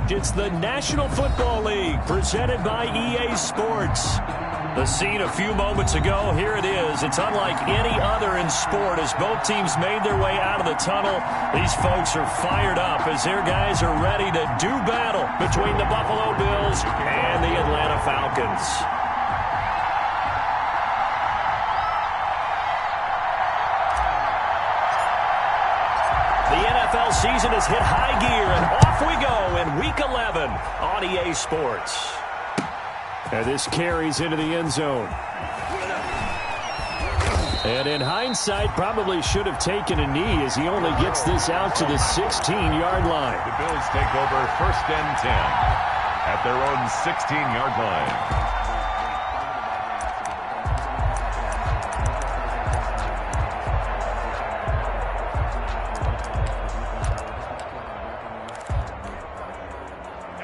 It's the National Football League presented by EA Sports. The scene a few moments ago, here it is. It's unlike any other in sport as both teams made their way out of the tunnel. These folks are fired up as their guys are ready to do battle between the Buffalo Bills and the Atlanta Falcons. The NFL season has hit high gear, and off we go in Week 11 on EA Sports. And this carries into the end zone. And in hindsight, probably should have taken a knee as he only gets this out to the 16-yard line. The Bills take over 1st and 10 at their own 16-yard line.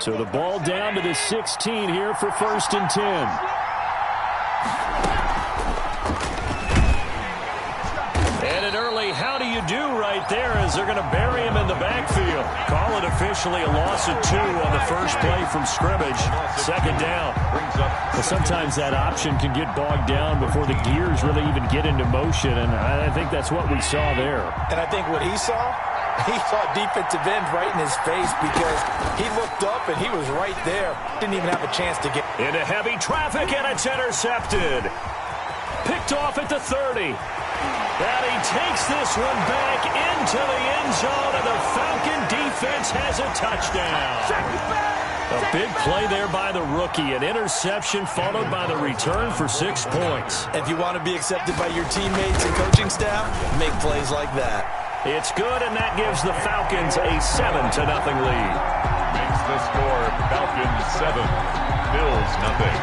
So the ball down to the 16 here for 1st and 10. And an early how do you do right there as they're going to bury him in the backfield. Call it officially a loss of 2 on the first play from scrimmage. 2nd down. Well, sometimes that option can get bogged down before the gears really even get into motion, and I think that's what we saw there. And I think what he saw defensive end right in his face because he looked up and he was right there. Didn't even have a chance to get into heavy traffic, and it's intercepted. Picked off at the 30. And he takes this one back into the end zone, and the Falcon defense has a touchdown. A big play there by the rookie. An interception followed by the return for 6 points. If you want to be accepted by your teammates and coaching staff, make plays like that. It's good, and that gives the Falcons a 7-0 lead. Makes the score Falcons 7, Bills nothing.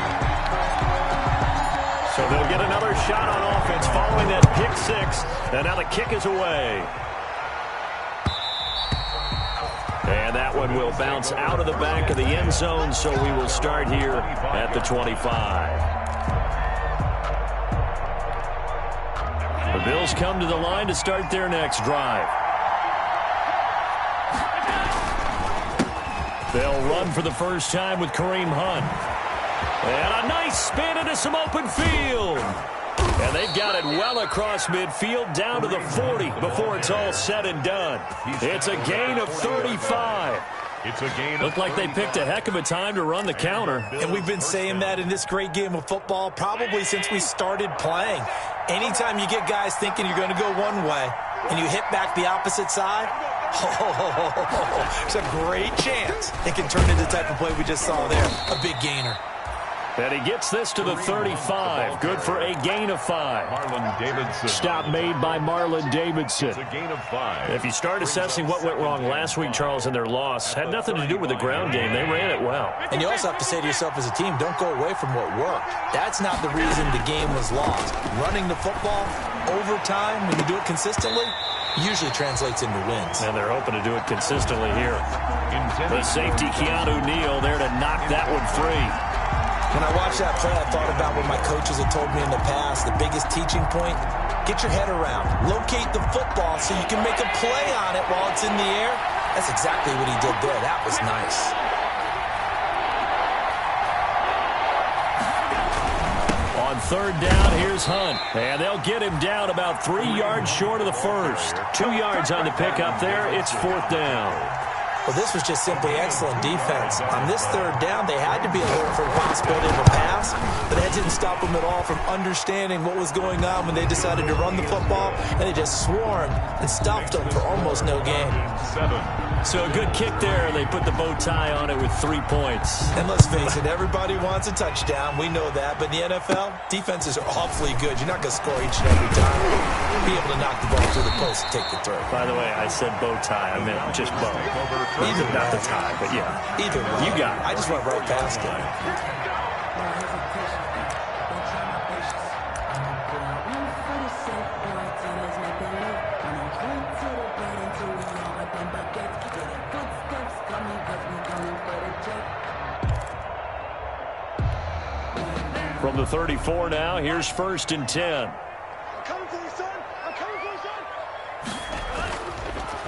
So they'll get another shot on offense following that pick 6, and now the kick is away. And that one will bounce out of the back of the end zone, so we will start here at the 25. The Bills come to the line to start their next drive. They'll run for the first time with Kareem Hunt. And a nice spin into some open field. And they've got it well across midfield down to the 40 before it's all said and done. It's a gain of 35. It's a gain. Looked like they picked a heck of a time to run the counter. And we've been saying that in this great game of football probably since we started playing. Anytime you get guys thinking you're going to go one way and you hit back the opposite side, it's a great chance it can turn into the type of play we just saw there. A big gainer. And he gets this to the 35. Good for a gain of 5. Marlon Davidson. Stop made by Marlon Davidson. It's a gain of 5. If you start assessing what went wrong last week, Charles, in their loss, had nothing to do with the ground game. They ran it well. And you also have to say to yourself as a team, don't go away from what worked. That's not the reason the game was lost. Running the football over time, when you do it consistently, usually translates into wins. And they're hoping to do it consistently here. The safety, Keanu Neal, there to knock that one free. When I watched that play, I thought about what my coaches had told me in the past. The biggest teaching point, get your head around. Locate the football so you can make a play on it while it's in the air. That's exactly what he did there. That was nice. On 3rd down, here's Hunt. And they'll get him down about 3 yards short of the first. 2 yards on the pickup there. It's 4th down. Well, this was just simply excellent defense. On this 3rd down, they had to be alert for the possibility of a pass, but that didn't stop them at all from understanding what was going on when they decided to run the football, and they just swarmed and stuffed them for almost no gain. 7. So a good kick there. They put the bow tie on it with 3 points. And let's face it, everybody wants a touchdown. We know that. But in the NFL, defenses are awfully good. You're not going to score each and every time. Be able to knock the ball through the post and take the throw. By the way, I said bow tie. I meant just bow. Either not the tie, but yeah. Either way. You got it. I just went right past it. From the 34 now, here's 1st and 10.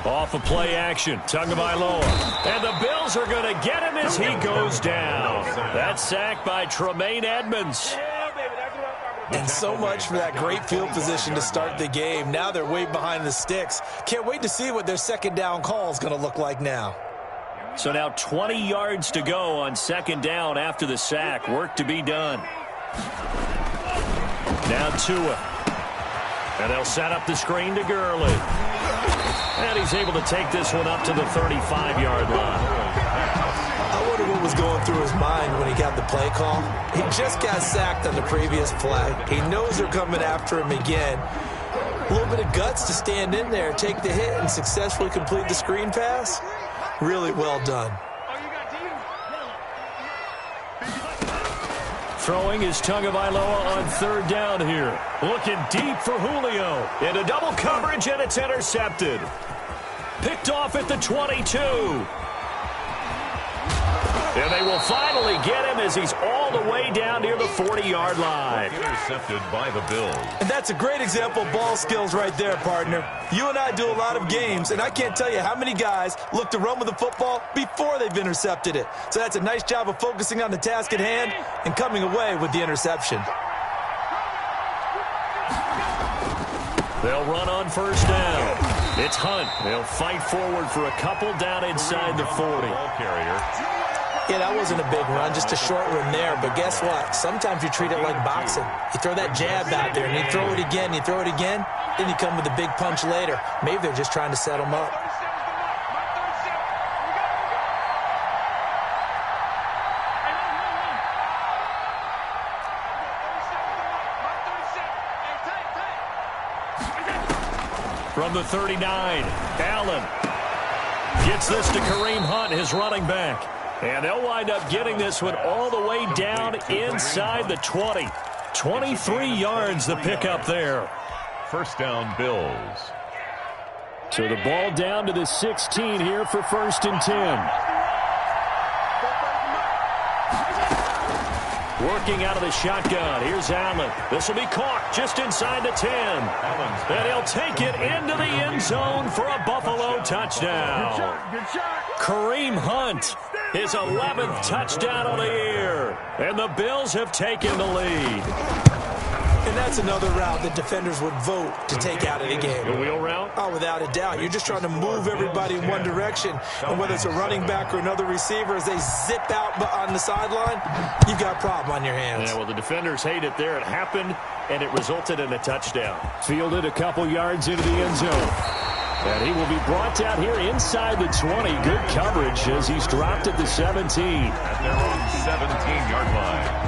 Off of play action, Tagovailoa. And the Bills are going to get him as he goes down. That's sacked by Tremaine Edmonds. And so much for that great field position to start the game. Now they're way behind the sticks. Can't wait to see what their second down call is going to look like now. So now 20 yards to go on second down after the sack. Work to be done. Now Tua. And they'll set up the screen to Gurley. And he's able to take this one up to the 35-yard line. I wonder what was going through his mind when he got the play call. He just got sacked on the previous play. He knows they're coming after him again. A little bit of guts to stand in there, take the hit, and successfully complete the screen pass. Really well done. Throwing is Tagovailoa on third down here. Looking deep for Julio. Into double coverage, and it's intercepted. Picked off at the 22. And they will finally get him as he's all the way down near the 40-yard line. Intercepted by the Bills. And that's a great example of ball skills right there, partner. You and I do a lot of games, and I can't tell you how many guys look to run with the football before they've intercepted it. So that's a nice job of focusing on the task at hand and coming away with the interception. They'll run on first down. It's Hunt. They'll fight forward for a couple down inside the 40. Ball carrier. Yeah, that wasn't a big run, just a short run there. But guess what? Sometimes you treat it like boxing. You throw that jab out there, and you throw it again, you throw it again, then you come with a big punch later. Maybe they're just trying to set them up. From the 39, Allen gets this to Kareem Hunt, his running back. And they'll wind up getting this one all the way down inside the 20. 23 yards the pickup there. First down, Bills. So the ball down to the 16 here for first and 10. Working out of the shotgun. Here's Allen. This will be caught just inside the 10. And he'll take it into the end zone for a Buffalo touchdown. Kareem Hunt, his 11th touchdown of the year. And the Bills have taken the lead. And that's another route that defenders would vote to take out of the game. The wheel route? Oh, without a doubt. You're just trying to move everybody in one direction. And whether it's a running back or another receiver, as they zip out on the sideline, you've got a problem on your hands. Yeah, well, the defenders hate it there. It happened, and it resulted in a touchdown. Fielded a couple yards into the end zone. And he will be brought down here inside the 20. Good coverage as he's dropped at the 17. At their own 17-yard line.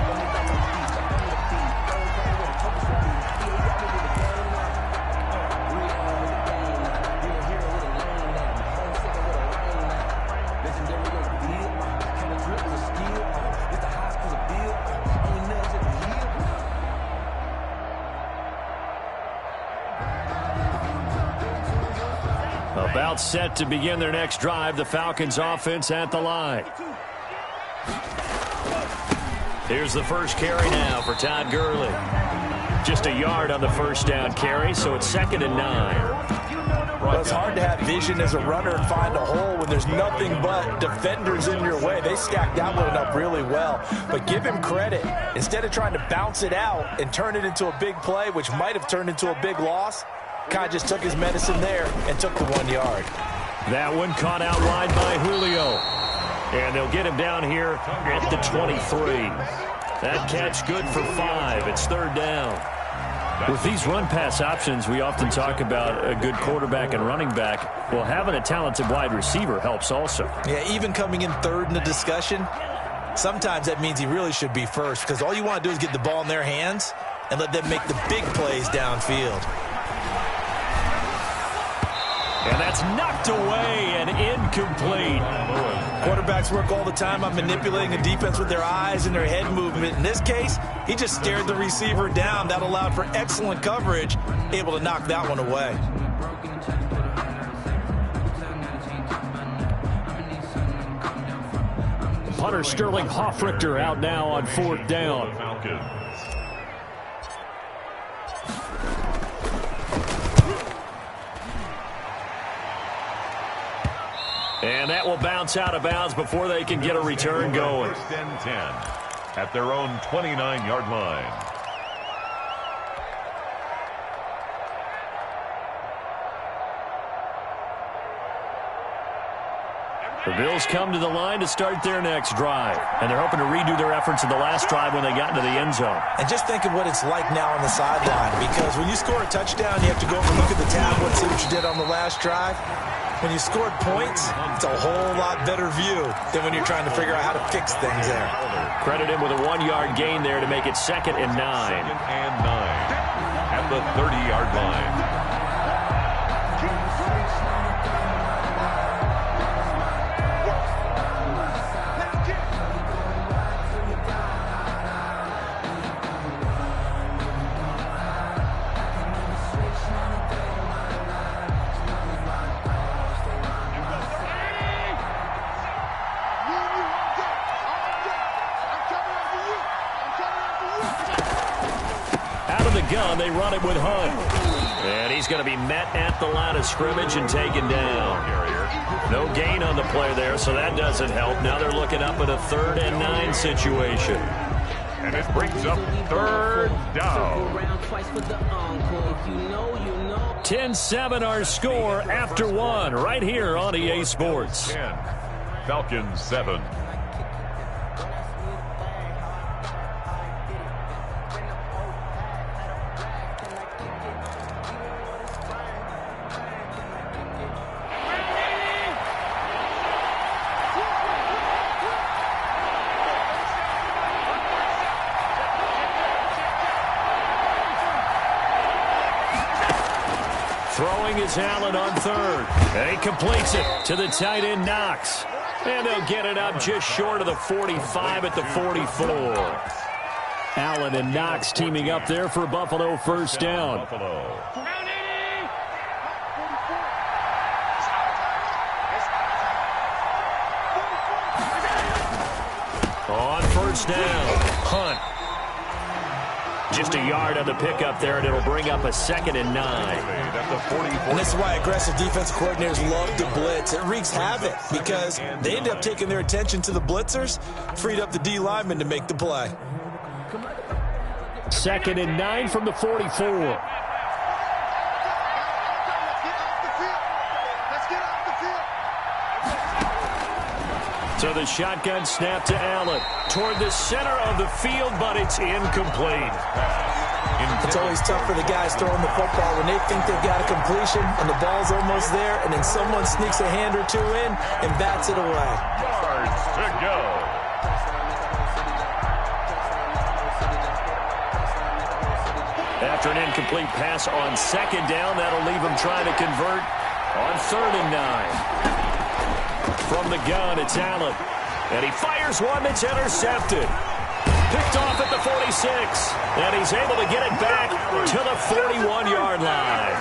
About set to begin their next drive. The Falcons offense at the line. Here's the first carry now for Todd Gurley. Just a yard on the first down carry, so it's 2nd and 9. Well, it's hard to have vision as a runner and find a hole when there's nothing but defenders in your way. They stacked that one up really well. But give him credit. Instead of trying to bounce it out and turn it into a big play, which might have turned into a big loss, Kai just took his medicine there and took the 1 yard. That one caught out wide by Julio. And they'll get him down here at the 23. That catch good for 5. It's 3rd down. With these run-pass options, we often talk about a good quarterback and running back. Well, having a talented wide receiver helps also. Yeah, even coming in 3rd in the discussion, sometimes that means he really should be first, because all you want to do is get the ball in their hands and let them make the big plays downfield. And that's knocked away and incomplete. Quarterbacks work all the time on manipulating a defense with their eyes and their head movement. In this case, he just stared the receiver down. That allowed for excellent coverage, able to knock that one away. Punter Sterling Hoffrichter out now on 4th down. And that will bounce out of bounds before they can get a return going. First and 10 at their own 29-yard line. The Bills come to the line to start their next drive. And they're hoping to redo their efforts in the last drive when they got into the end zone. And just think of what it's like now on the sideline. Because when you score a touchdown, you have to go over and look at the tablet and see what you did on the last drive. When you scored points, it's a whole lot better view than when you're trying to figure out how to fix things there. Credit him with a 1-yard gain there to make it 2nd and 9. 2nd and 9 at the 30-yard line. Gun, they run it with Hunt. And he's going to be met at the line of scrimmage and taken down. No gain on the play there, so that doesn't help. Now they're looking up at a 3rd and 9 situation. And it brings up 3rd down. 10-7 our score after 1 right here on EA Sports. 10, Falcons 7. Throwing is Allen on 3rd. And he completes it to the tight end, Knox. And they'll get it up just short of the 45 at the 44. Allen and Knox teaming up there for Buffalo first down. On first down, Hunt. Just a yard on the pickup there, and it'll bring up a 2nd and 9. And this is why aggressive defensive coordinators love to blitz. It wreaks havoc because they end up taking their attention to the blitzers, freed up the D lineman to make the play. 2nd and 9 from the 44. So the shotgun snap to Allen toward the center of the field, but it's incomplete. It's always tough for the guys throwing the football when they think they've got a completion and the ball's almost there, and then someone sneaks a hand or two in and bats it away. Yards to go. After an incomplete pass on 2nd down, that'll leave him trying to convert on 3rd and 9. From the gun, it's Allen. And he fires one that's intercepted. Picked off at the 46. And he's able to get it back to the 41-yard line.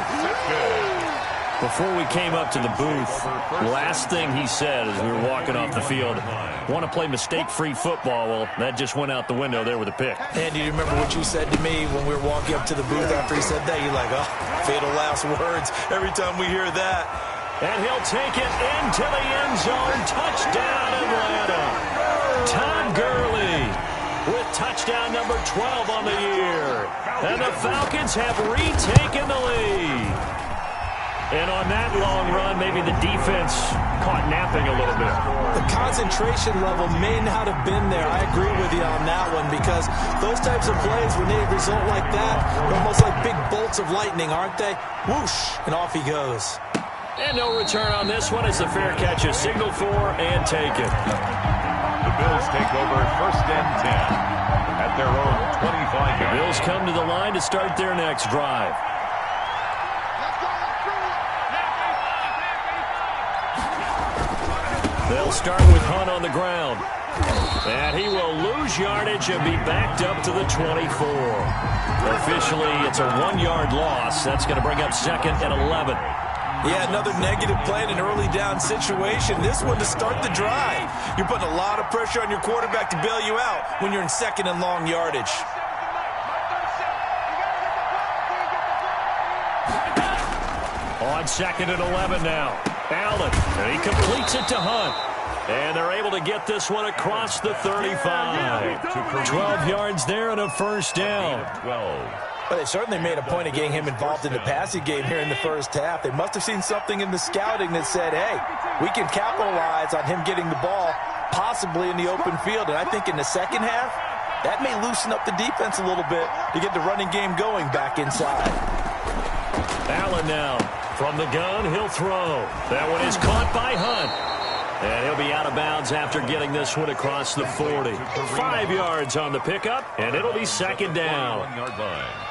Before we came up to the booth, last thing he said as we were walking off the field, want to play mistake-free football. Well, that just went out the window there with a pick. And do you remember what you said to me when we were walking up to the booth after he said that? You're like, oh, fatal last words every time we hear that. And he'll take it into the end zone. Touchdown, Atlanta. Todd Gurley with touchdown number 12 on the year. And the Falcons have retaken the lead. And on that long run, maybe the defense caught napping a little bit. The concentration level may not have been there. I agree with you on that one because those types of plays, when they result like that, they're almost like big bolts of lightning, aren't they? Whoosh, and off he goes. And no return on this one. It's a fair catch, a signal for, and take it. The Bills take over 1st and 10 at their own 25. The Bills come to the line to start their next drive. They'll start with Hunt on the ground. And he will lose yardage and be backed up to the 24. Officially, it's a 1-yard loss. That's going to bring up 2nd and 11. Yeah, another negative play in an early down situation. This one to start the drive. You're putting a lot of pressure on your quarterback to bail you out when you're in 2nd and long yardage. On 2nd and 11 now. Allen, and he completes it to Hunt. And they're able to get this one across the 35. 12 yards there and a first down. 12. Well, they certainly made a point of getting him involved in the passing game here in the first half. They must have seen something in the scouting that said, hey, we can capitalize on him getting the ball possibly in the open field. And I think in the second half, that may loosen up the defense a little bit to get the running game going back inside. Allen now from the gun. He'll throw. That one is caught by Hunt. And he'll be out of bounds after getting this one across the 40. 5 yards on the pickup, and it'll be second down.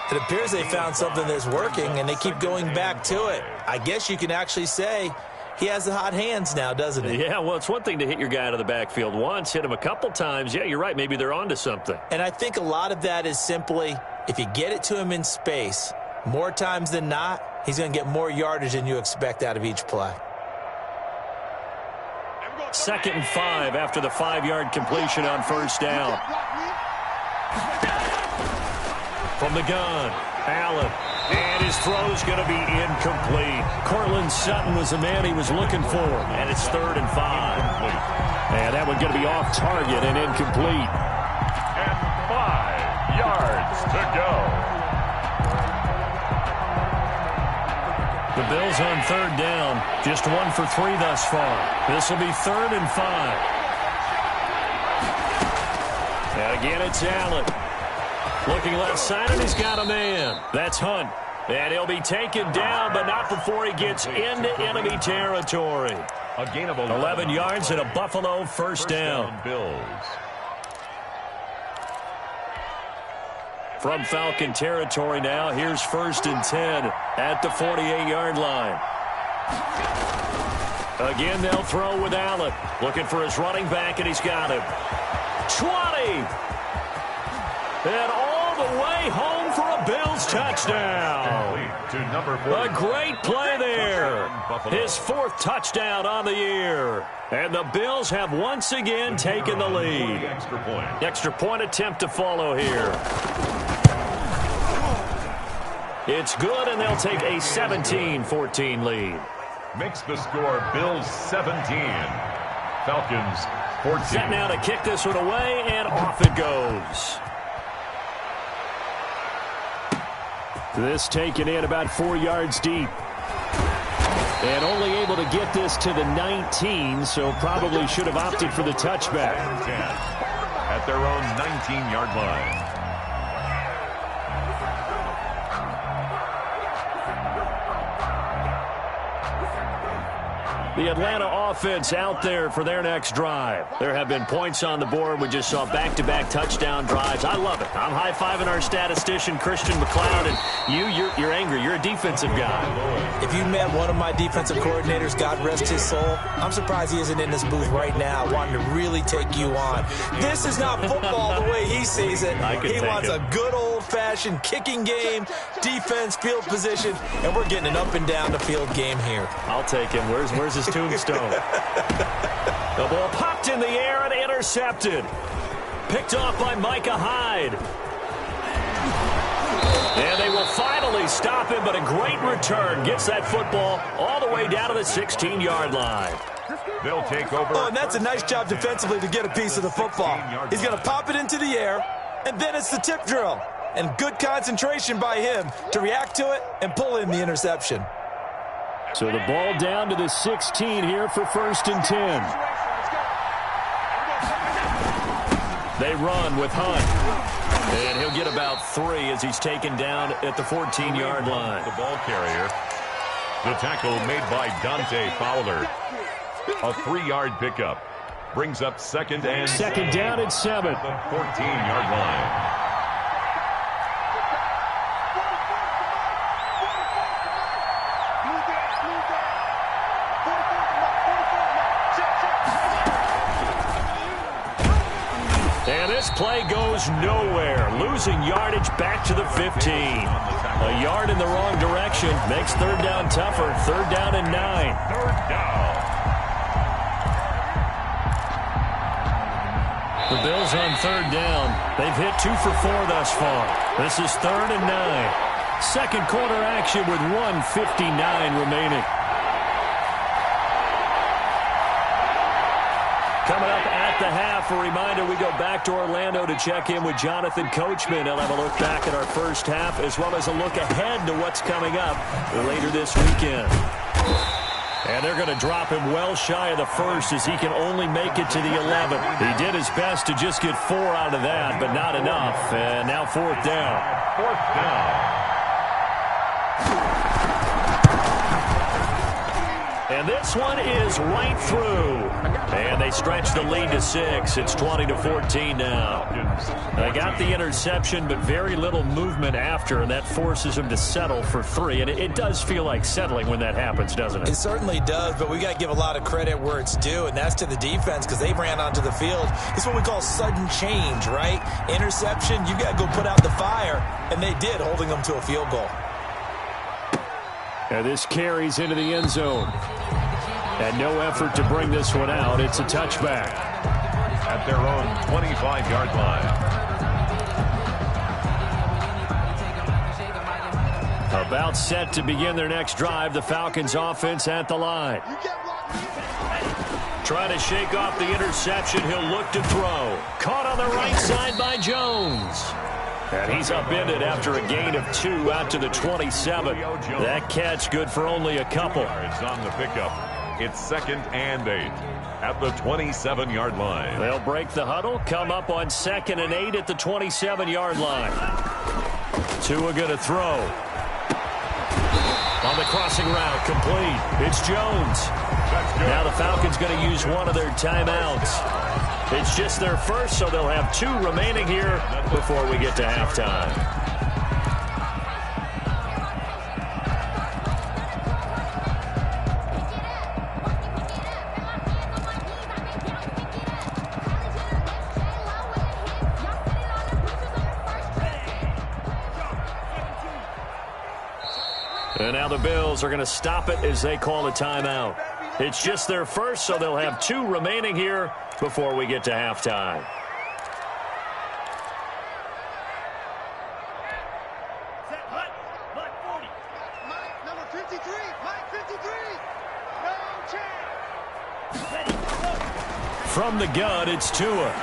It appears they found something that's working, and they keep going back to it. I guess you can actually say he has the hot hands now, doesn't he? Yeah, well, it's one thing to hit your guy out of the backfield once, hit him a couple times. Yeah, you're right. Maybe they're onto something. And I think a lot of that is simply if you get it to him in space, more times than not, he's going to get more yardage than you expect out of each play. 2nd and 5 after the 5-yard completion on first down. From the gun, Allen. And his throw's going to be incomplete. Cortland Sutton was the man he was looking for. And it's 3rd and 5. And that one going to be off target and incomplete. And 5 yards to go. The Bills on 3rd down. Just 1 for 3 thus far. This will be 3rd and 5. And again, it's Allen. Looking left side, and he's got a man. That's Hunt. And he'll be taken down, but not before he gets into enemy territory. A gain of 11 yards and a Buffalo first down. Bills. From Falcon territory now, here's 1st and 10 at the 48-yard line. Again, they'll throw with Allen. Looking for his running back, and he's got him. 20! And all the way home for a Bills touchdown. A great play there. His 4th touchdown on the year. And the Bills have once again taken the lead. Extra point attempt to follow here. It's good, and they'll take a 17-14 lead. Makes the score Bills 17. Falcons 14. Set now to kick this one away, and off it goes. This taken in about 4 yards deep. And only able to get this to the 19, so probably should have opted for the touchback. 10 at their own 19-yard line. The Atlanta offense out there for their next drive. There have been points on the board. We just saw back-to-back touchdown drives. I love it. I'm high-fiving our statistician, Christian McLeod, and you're angry. You're a defensive guy. If you met one of my defensive coordinators, God rest his soul, I'm surprised he isn't in this booth right now wanting to really take you on. This is not football the way he sees it. He wants a good old-fashioned kicking game, defense, field position, and we're getting an up-and-down-the-field game here. I'll take him. Where's his tombstone? The ball popped in the air and intercepted. Picked off by Micah Hyde. And they will finally stop him, but a great return. Gets that football all the way down to the 16-yard line. They'll take over. Oh, and that's a nice job defensively to get a piece of the football. He's going to pop it into the air, and then it's the tip drill. And good concentration by him to react to it and pull in the interception. So the ball down to the 16 here for 1st and 10. They run with Hunt. And he'll get about 3 as he's taken down at the 14-yard line. The ball carrier. The tackle made by Dante Fowler. A 3-yard pickup. Brings up 2nd and 2nd down at 7. The 14-yard line. And this play goes nowhere. Losing yardage back to the 15. A yard in the wrong direction makes 3rd down tougher. 3rd down and 9. 3rd down. The Bills on 3rd down. They've hit 2 for 4 thus far. This is 3rd and 9. Second quarter action with 1:59 remaining. Coming up at the half, a reminder, we go back to Orlando to check in with Jonathan Coachman. He'll have a look back at our first half as well as a look ahead to what's coming up later this weekend. And they're going to drop him well shy of the first as he can only make it to the 11. He did his best to just get 4 out of that, but not enough. And now 4th down. 4th down. And this one is right through. And they stretch the lead to 6. It's 20-14 now. They got the interception, but very little movement after, and that forces them to settle for 3. And it does feel like settling when that happens, doesn't it? It certainly does, but we got to give a lot of credit where it's due, and that's to the defense because they ran onto the field. It's what we call sudden change, right? Interception, you got to go put out the fire, and they did, holding them to a field goal. And this carries into the end zone. And no effort to bring this one out. It's a touchback. At their own 25-yard line. About set to begin their next drive. The Falcons offense at the line. Trying to shake off the interception. He'll look to throw. Caught on the right side by Jones. And he's upended after a gain of 2 out to the 27. That catch good for only a couple. It's on the pickup. It's 2nd and 8 at the 27-yard line. They'll break the huddle, come up on 2nd and 8 at the 27-yard line. Tua going to throw. On the crossing route, complete. It's Jones. Now the Falcons going to use one of their timeouts. It's just their first, so they'll have 2 remaining here before we get to halftime. And now the Bills are going to stop it as they call a timeout. It's just their first, so they'll have 2 remaining here before we get to halftime. Number 53, Mike 53, no chance. From the gun, it's Tua.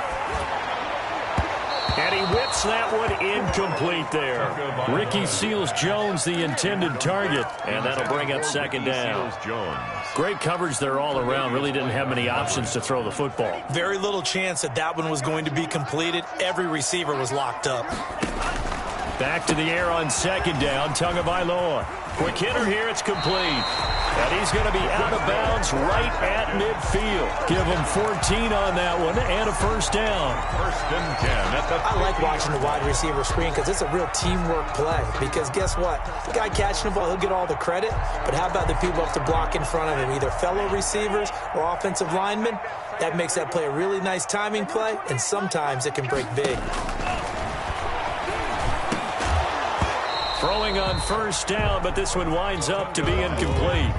And he whips that one incomplete there. Ricky Seals-Jones, the intended target. And that'll bring up 2nd down. Great coverage there all around. Really didn't have many options to throw the football. Very little chance that that one was going to be completed. Every receiver was locked up. Back to the air on 2nd down. Tagovailoa. Quick hitter here. It's complete. And he's going to be out of bounds right at midfield. Give him 14 on that one and a 1st down. 1st and 10. I like watching the wide receiver screen because it's a real teamwork play. Because guess what? The guy catching the ball, he'll get all the credit. But how about the people up to block in front of him, either fellow receivers or offensive linemen? That makes that play a really nice timing play, and sometimes it can break big. Throwing on 1st down, but this one winds up to be incomplete.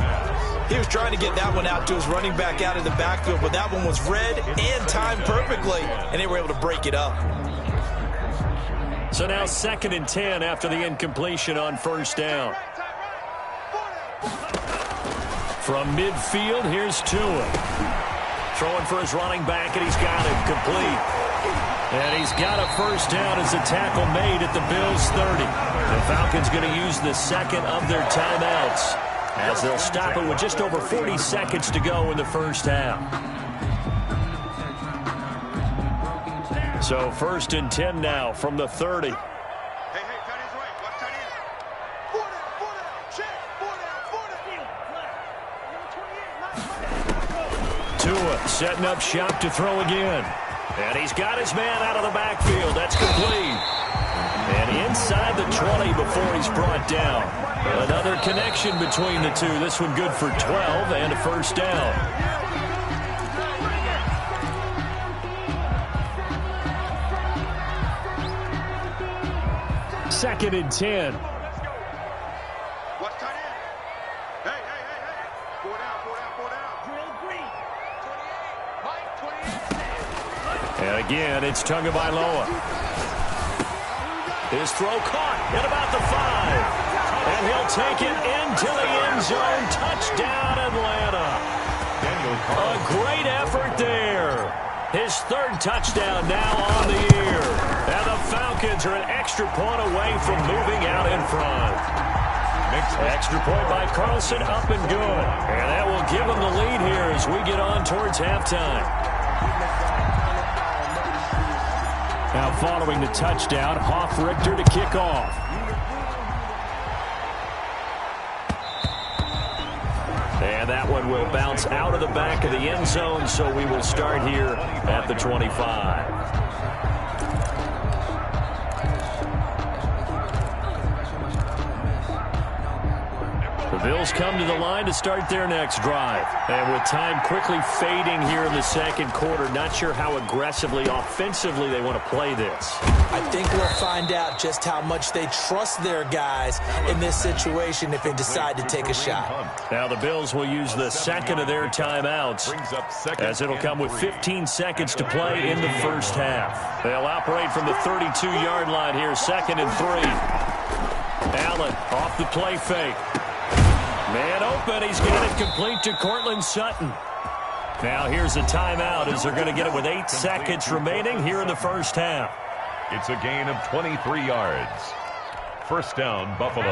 He was trying to get that one out to his running back out of the backfield, but that one was read and timed perfectly, and they were able to break it up. So now 2nd and 10 after the incompletion on 1st down. From midfield, here's Tua. Throwing for his running back, and he's got it complete. And he's got a 1st down as a tackle made at the Bills' 30. The Falcons going to use the 2nd of their timeouts as they'll stop it with just over 40 seconds to go in the 1st half. So 1st and 10 now from the 30. Hey, tight ends right. Watch tight end. 4 down, check. 4 down. Tua setting up shop to throw again. And he's got his man out of the backfield. That's complete. And inside the 20 before he's brought down. Another connection between the two. This one good for 12 and a 1st down. Second and 10. Watch tight end. Hey. 4 down. Drill green. 28. Mike, 28. And again, it's Tagovailoa. His throw caught at about the 5. And he'll take it into the end zone. Touchdown, Atlanta. A great effort there. His third touchdown now on the year. And the Falcons are an extra point away from moving out in front. Extra point by Carlson, up and good. And that will give them the lead here as we get on towards halftime. Now following the touchdown, Hoff-Richter to kick off. And that one will bounce out of the back of the end zone, so we will start here at the 25. The Bills come to the line to start their next drive. And with time quickly fading here in the second quarter, not sure how aggressively, offensively they want to play this. I think we'll find out just how much they trust their guys in this situation if they decide to take a shot. Now the Bills will use the second of their timeouts, as it'll come with 15 seconds to play in the first half. They'll operate from the 32-yard line here, 2nd and 3. Allen off the play fake. Man open, he's got it complete to Cortland Sutton. Now here's a timeout as they're going to get it with 8 seconds remaining here in the first half. It's a gain of 23 yards. First down, Buffalo.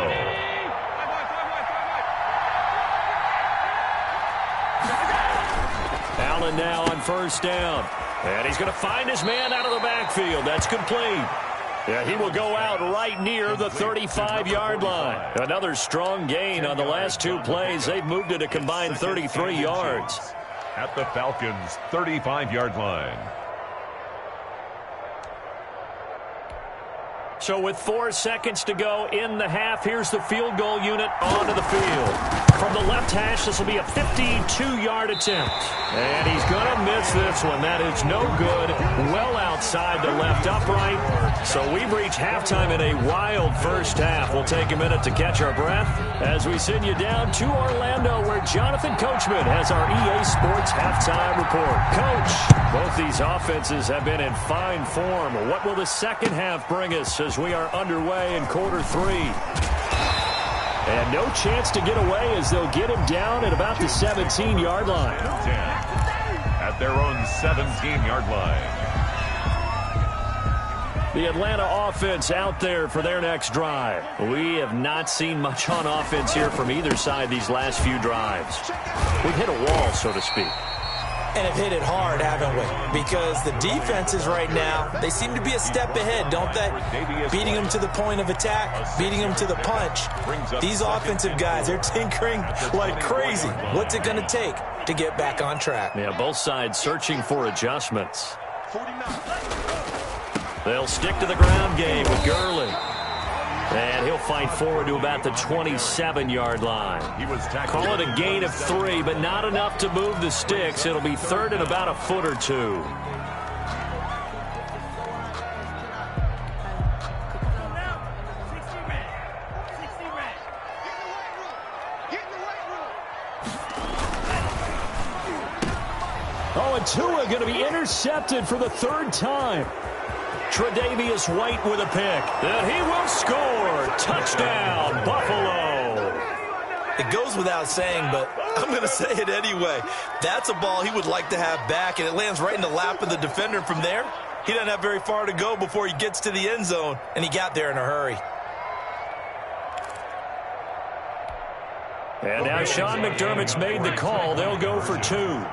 Allen now on first down. And he's going to find his man out of the backfield. That's complete. Yeah, he will go out right near the 35-yard line. Another strong gain on the last 2 plays. They've moved it a combined 33 yards. At the Falcons' 35-yard line. So with 4 seconds to go in the half, here's the field goal unit onto the field. From the left hash, this will be a 52-yard attempt. And he's going to miss this one. That is no good. Well outside the left upright. So we've reached halftime in a wild first half. We'll take a minute to catch our breath as we send you down to Orlando, where Jonathan Coachman has our EA Sports halftime report. Coach, both these offenses have been in fine form. What will the second half bring us as we are underway in quarter 3? And no chance to get away as they'll get him down at about the 17-yard line. 10 at their own 17-yard line. The Atlanta offense out there for their next drive. We have not seen much on offense here from either side these last few drives. We've hit a wall, so to speak. And have hit it hard, haven't we? Because the defenses right now, they seem to be a step ahead, don't they? Beating them to the point of attack, beating them to the punch. These offensive guys, they're tinkering like crazy. What's it going to take to get back on track? Yeah, both sides searching for adjustments. They'll stick to the ground game with Gurley. And he'll fight forward to about the 27-yard line. Call it a gain of 3, but not enough to move the sticks. It'll be 3rd and about a foot or 2. Oh, and Tua going to be intercepted for the 3rd time. Tre'Davious White with a pick. And he will score. Touchdown, Buffalo. It goes without saying, but I'm going to say it anyway. That's a ball he would like to have back, and it lands right in the lap of the defender. From there, he doesn't have very far to go before he gets to the end zone, and he got there in a hurry. And now Sean McDermott's made the call. They'll go for 2.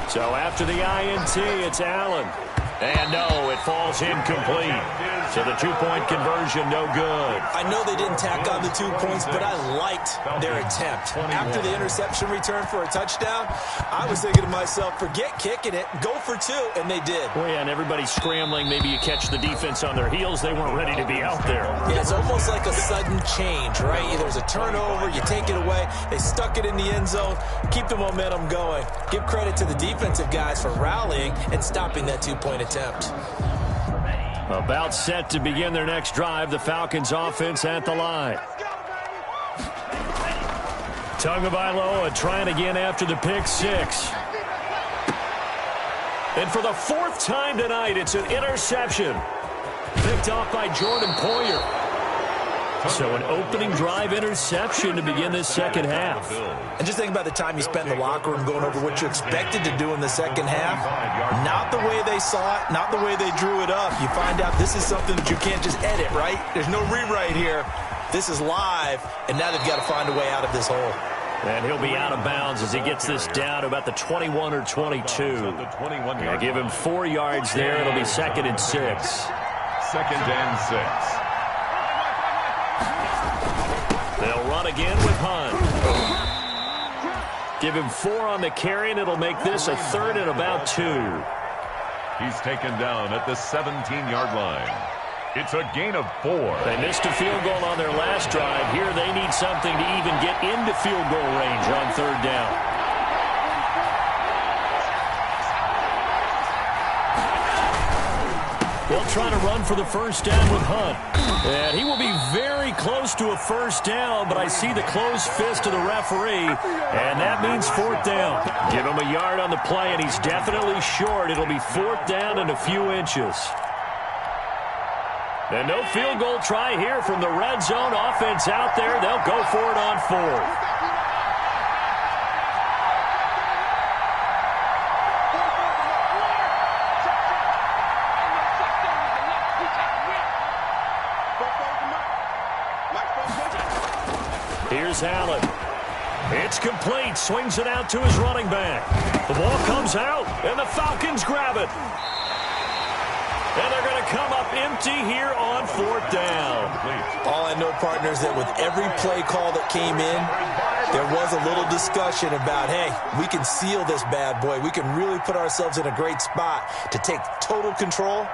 So after the INT, it's Allen. And no, it falls incomplete. So the 2-point conversion, no good. I know they didn't tack on the 2 points, but I liked their attempt. After the interception return for a touchdown, I was thinking to myself, forget kicking it, go for 2, and they did. Well, yeah, and everybody's scrambling. Maybe you catch the defense on their heels. They weren't ready to be out there. Yeah, it's almost like a sudden change, right? There's a turnover, you take it away, they stuck it in the end zone, keep the momentum going. Give credit to the defensive guys for rallying and stopping that 2-point attempt. About set to begin their next drive, the Falcons offense at the line. Tagovailoa trying again after the pick 6. And for the 4th time tonight, it's an interception. Picked off by Jordan Poyer. So an opening drive interception to begin this second half. And just think about the time you spent in the locker room going over what you expected to do in the second half. Not the way they saw it, not the way they drew it up. You find out this is something that you can't just edit, right? There's no rewrite here. This is live, and now they've got to find a way out of this hole. And he'll be out of bounds as he gets this down to about the 21 or 22. They'll give him 4 yards there. It'll be 2nd and 6. 2nd and 6. They'll run again with Hunt. Give him 4 on the carry, and it'll make this a 3rd and about 2. He's taken down at the 17-yard line. It's a gain of 4. They missed a field goal on their last drive. Here they need something to even get into field goal range on 3rd down. They'll try to run for the first down with Hunt. And he will be very close to a first down, but I see the closed fist of the referee, and that means 4th down. Give him a yard on the play, and he's definitely short. It'll be 4th down and a few inches. And no field goal try here from the red zone offense out there. They'll go for it on 4th. Here's Allen. It's complete. Swings it out to his running back. The ball comes out, and the Falcons grab it. And they're going to come up empty here on 4th down. All I know, partners, that with every play call that came in, there was a little discussion about, hey, we can seal this bad boy. We can really put ourselves in a great spot to take total control.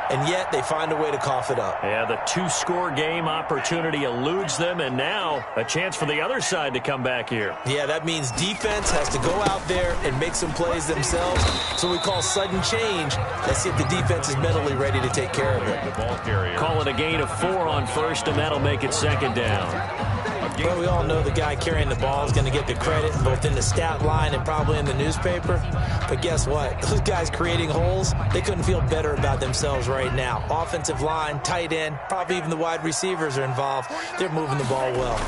And yet they find a way to cough it up. Yeah, the 2-score game opportunity eludes them, and now a chance for the other side to come back here. Yeah, that means defense has to go out there and make some plays themselves. So we call sudden change. Let's see if the defense is mentally ready to take care of it. Call it a gain of 4 on 1st, and that'll make it 2nd down. Well, we all know the guy carrying the ball is going to get the credit, both in the stat line and probably in the newspaper. But guess what? Those guys creating holes, they couldn't feel better about themselves right now. Offensive line, tight end, probably even the wide receivers are involved. They're moving the ball well.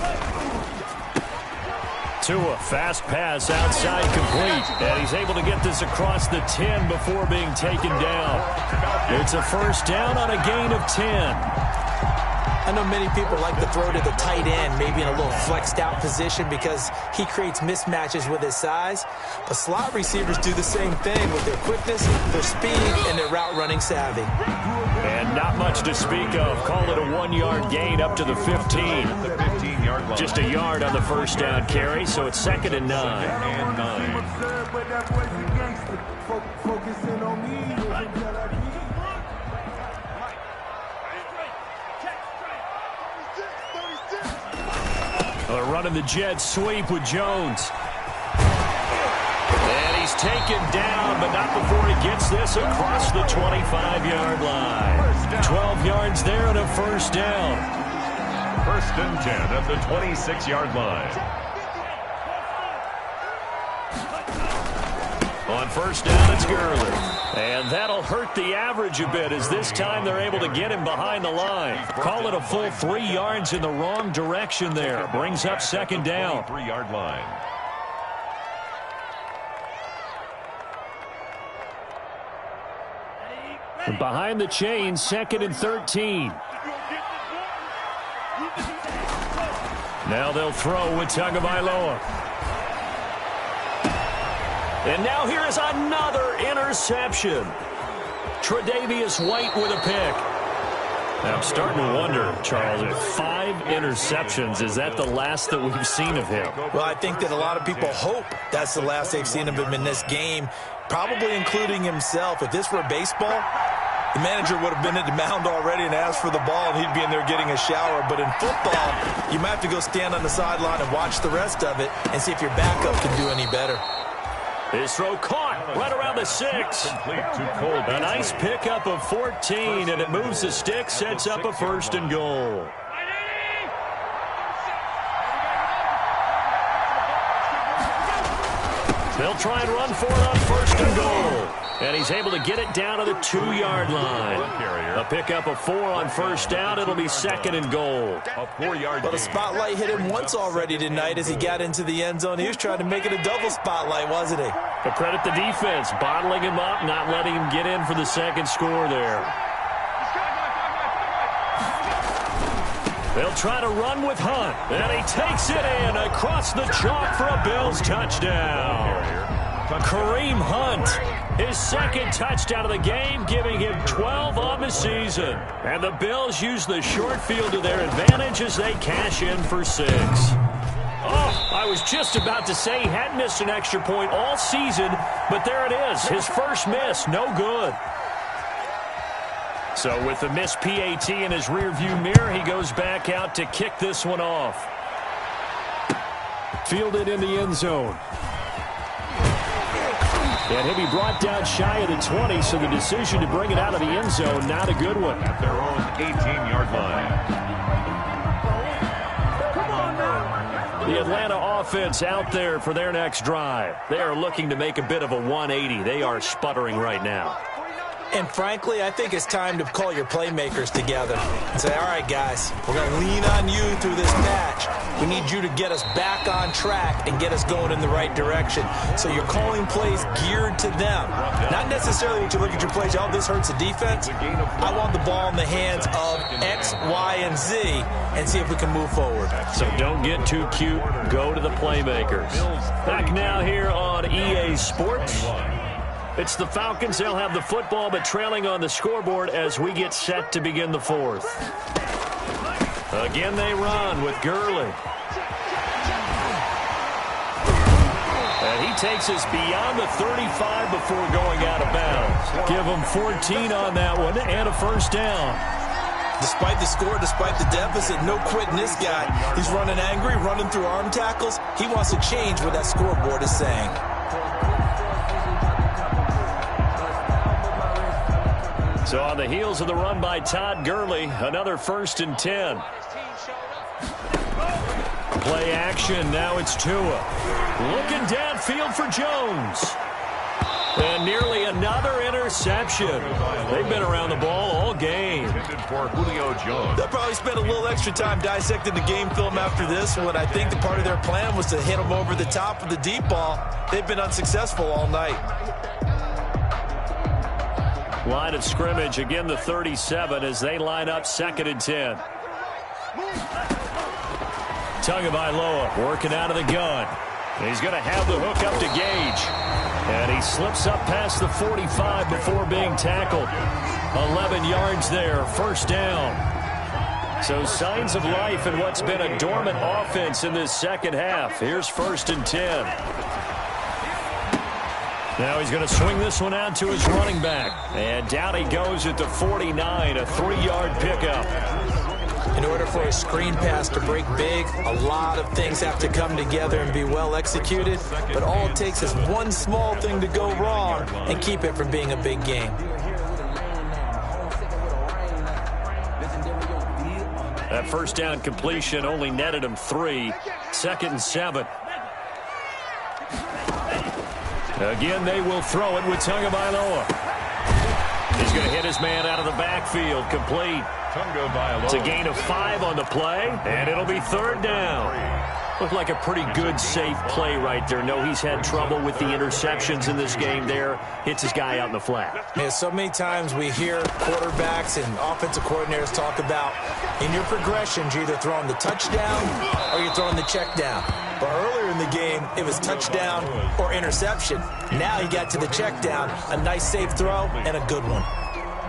Tua, fast pass outside complete. And he's able to get this across the 10 before being taken down. It's a first down on a gain of 10. I know many people like to throw to the tight end, maybe in a little flexed out position because he creates mismatches with his size. But slot receivers do the same thing with their quickness, their speed, and their route running savvy. And not much to speak of. Call it a 1-yard gain up to the 15. The 15-yard line. Just a yard on the first down carry, so it's 2nd and 9. They're running the jet sweep with Jones. And he's taken down, but not before he gets this across the 25-yard line. 12 yards there and a first down. 1st and 10 at the 26-yard line. On first down, it's Gurley. And that'll hurt the average a bit as this time they're able to get him behind the line. Call it a full 3 yards in the wrong direction there. Brings up 2nd down. 3-yard line. Behind the chains, 2nd and 13. Now they'll throw with Tagovailoa. And now here is another interception. Tre'Davious White with a pick. Now I'm starting to wonder, Charles, if 5 interceptions, is that the last that we've seen of him? Well, I think that a lot of people hope that's the last they've seen of him in this game, probably including himself. If this were baseball, the manager would have been at the mound already and asked for the ball, and he'd be in there getting a shower. But in football, you might have to go stand on the sideline and watch the rest of it and see if your backup can do any better. His throw caught right around the 6. A nice pickup of 14, and it moves the stick, sets up a 1st and goal. They'll try and run for it on 1st and goal. And he's able to get it down to the 2-yard line. A pickup of 4 on 1st down. It'll be 2nd and goal. A 4-yard Well, the spotlight hit him once already tonight as he got into the end zone. He was trying to make it a double spotlight, wasn't he? But credit the defense, bottling him up, not letting him get in for the 2nd score there. They'll try to run with Hunt. And he takes it in across the chalk for a Bills touchdown. Kareem Hunt, his 2nd touchdown of the game, giving him 12 on the season. And the Bills use the short field to their advantage as they cash in for 6. Oh, I was just about to say he hadn't missed an extra point all season, but there it is, his first miss, no good. So with the missed PAT in his rearview mirror, he goes back out to kick this one off. Fielded in the end zone. And he'll be brought down shy of the 20, so the decision to bring it out of the end zone, not a good one. At their own 18-yard line. The Atlanta offense out there for their next drive. They are looking to make a bit of a 180. They are sputtering right now. And frankly, I think it's time to call your playmakers together and say, all right, guys, we're going to lean on you through this patch. We need you to get us back on track and get us going in the right direction. So you're calling plays geared to them. Not necessarily that you look at your plays, oh, this hurts the defense. I want the ball in the hands of X, Y, and Z and see if we can move forward. So don't get too cute. Go to the playmakers. Back now here on EA Sports. It's the Falcons. They'll have the football, but trailing on the scoreboard as we get set to begin the 4th. Again, they run with Gurley. And he takes us beyond the 35 before going out of bounds. Give him 14 on that one and a 1st down. Despite the score, despite the deficit, no quitting this guy. He's running angry, running through arm tackles. He wants to change what that scoreboard is saying. So on the heels of the run by Todd Gurley, another 1st and 10. Play action, now it's Tua. Looking downfield for Jones. And nearly another interception. They've been around the ball all game. For Julio Jones. They'll probably spend a little extra time dissecting the game film after this one. I think the part of their plan was to hit him over the top with the deep ball. They've been unsuccessful all night. Line of scrimmage, again the 37 as they line up 2nd and 10. Tagovailoa working out of the gun. He's going to have the hook up to Gage. And he slips up past the 45 before being tackled. 11 yards there, 1st down. So signs of life in what's been a dormant offense in this 2nd half. Here's 1st and 10. Now he's going to swing this one out to his running back. And down he goes at the 49, a 3-yard pickup. In order for a screen pass to break big, a lot of things have to come together and be well executed. But all it takes is one small thing to go wrong and keep it from being a big game. That 1st down completion only netted him 3. 2nd and 7. Again, they will throw it with Tagovailoa. He's going to hit his man out of the backfield. Complete. It's a gain of 5 on the play, and it'll be 3rd down. Looked like a pretty good, safe play right there. No, he's had trouble with the interceptions in this game there. Hits his guy out in the flat. Yeah, so many times we hear quarterbacks and offensive coordinators talk about in your progressions, you're either throwing the touchdown or you're throwing the check down. But earlier in the game, it was touchdown or interception. Now he got to the check down, a nice safe throw, and a good one.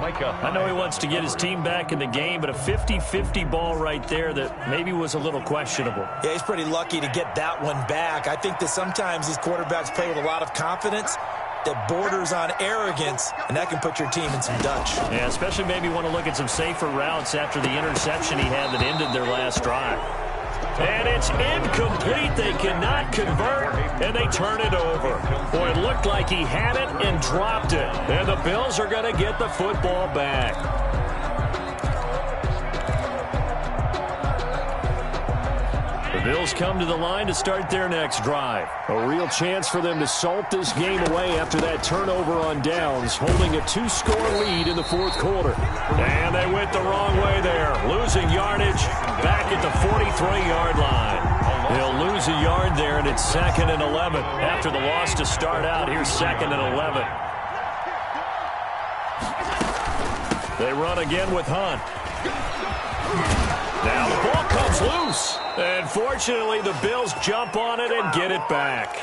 I know he wants to get his team back in the game, but a 50-50 ball right there that maybe was a little questionable. Yeah, he's pretty lucky to get that one back. I think that sometimes these quarterbacks play with a lot of confidence that borders on arrogance, and that can put your team in some Dutch. Yeah, especially maybe want to look at some safer routes after the interception he had that ended their last drive. And it's incomplete. They cannot convert, and they turn it over. Boy, it looked like he had it and dropped it. And the Bills are going to get the football back. The Bills come to the line to start their next drive. A real chance for them to salt this game away after that turnover on downs, holding a 2-score lead in the fourth quarter. And they went the wrong way there, losing yardage back at the 43-yard line. They'll lose a yard there, and it's 2nd and 11. After the loss to start out, here's 2nd and 11. They run again with Hunt. Now the ball comes loose. And fortunately, the Bills jump on it and get it back.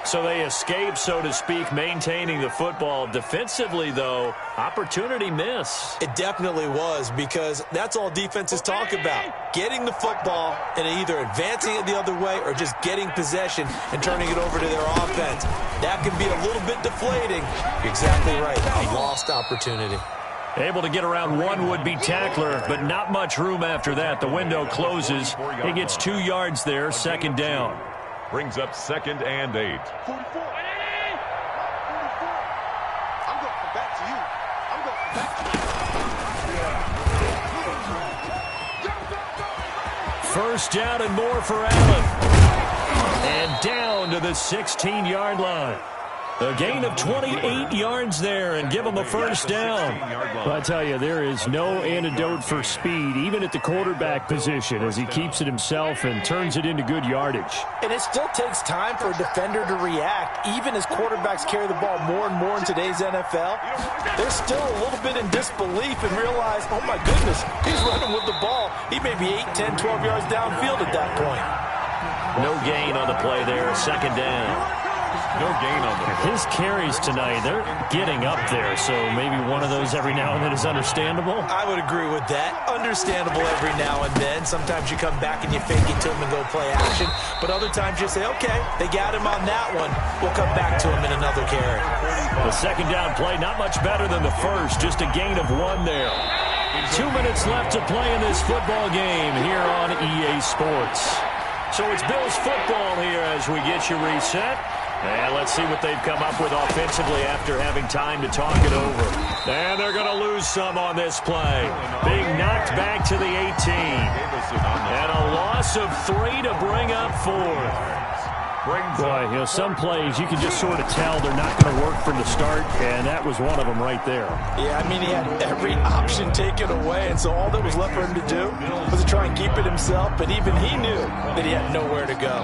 So they escape, so to speak, maintaining the football. Defensively, though, opportunity miss. It definitely was, because that's all defenses talk about. Getting the football and either advancing it the other way or just getting possession and turning it over to their offense. That can be a little bit deflating. You're exactly right. A lost opportunity. Able to get around one would-be tackler, but not much room after that. The window closes. He gets 2 yards there, 2nd down. Brings up 2nd and 8. 44. I'm going to come back to you. I'm going to come back to you. First down and more for Allen. And down to the 16-yard line. A gain of 28 yards there and give them a first down. Well, I tell you, there is no antidote for speed, even at the quarterback position, as he keeps it himself and turns it into good yardage. And it still takes time for a defender to react. Even as quarterbacks carry the ball more and more in today's NFL, they're still a little bit in disbelief and realize, oh my goodness, he's running with the ball. He may be 8, 10, 12 yards downfield at that point. No gain on the play there, 2nd down. No gain on the play. His carries tonight, they're getting up there, so maybe one of those every now and then is understandable. I would agree with that. Understandable every now and then. Sometimes you come back and you fake it to him and go play action. But other times you say, okay, they got him on that one. We'll come back to him in another carry. The 2nd down play, not much better than the first. Just a gain of 1 there. 2 minutes left to play in this football game here on EA Sports. So it's Bills football here as we get you reset. And let's see what they've come up with offensively after having time to talk it over. And they're going to lose some on this play. Being knocked back to the 18. And a loss of 3 to bring up 4. Boy, you know, some plays you can just sort of tell they're not going to work from the start, and that was one of them right there. Yeah, I mean, he had every option taken away, and so all that was left for him to do was to try and keep it himself, but even he knew that he had nowhere to go.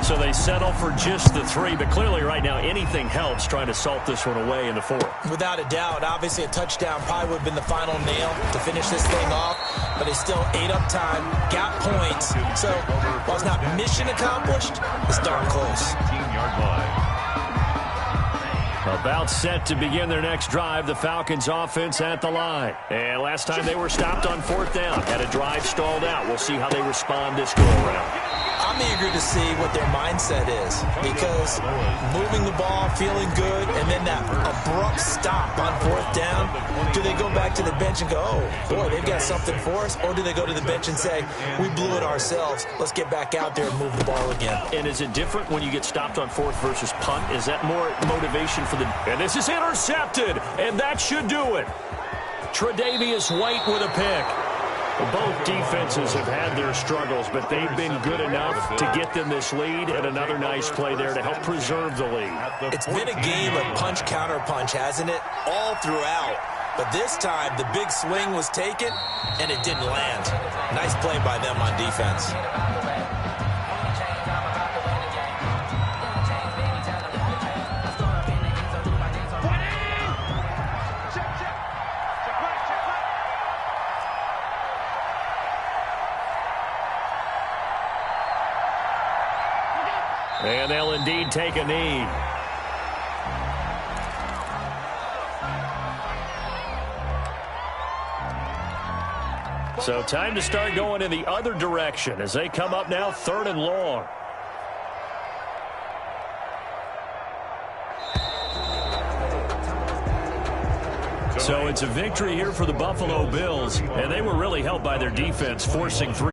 So they settle for just the 3, but clearly right now anything helps trying to salt this one away in the 4th. Without a doubt, obviously a touchdown probably would have been the final nail to finish this thing off, but he still ate up time, got points. So while it's not mission accomplished, it's darn close. 15-yard line. About set to begin their next drive, the Falcons offense at the line. And last time they were stopped on 4th down, had a drive stalled out. We'll see how they respond this go-around. I'm eager to see what their mindset is, because moving the ball, feeling good, and then that abrupt stop on 4th down, do they go back to the bench and go, oh, boy, they've got something for us, or do they go to the bench and say, we blew it ourselves, let's get back out there and move the ball again? And is it different when you get stopped on 4th versus punt? Is that more motivation for the... And this is intercepted, and that should do it. Tre'Davious White with a pick. Both defenses have had their struggles, but they've been good enough to get them this lead, and another nice play there to help preserve the lead. It's been a game of punch-counter-punch, hasn't it? All throughout. But this time, the big swing was taken, and it didn't land. Nice play by them on defense. And they'll indeed take a knee. So time to start going in the other direction as they come up now 3rd and long. So it's a victory here for the Buffalo Bills, and they were really helped by their defense, forcing 3.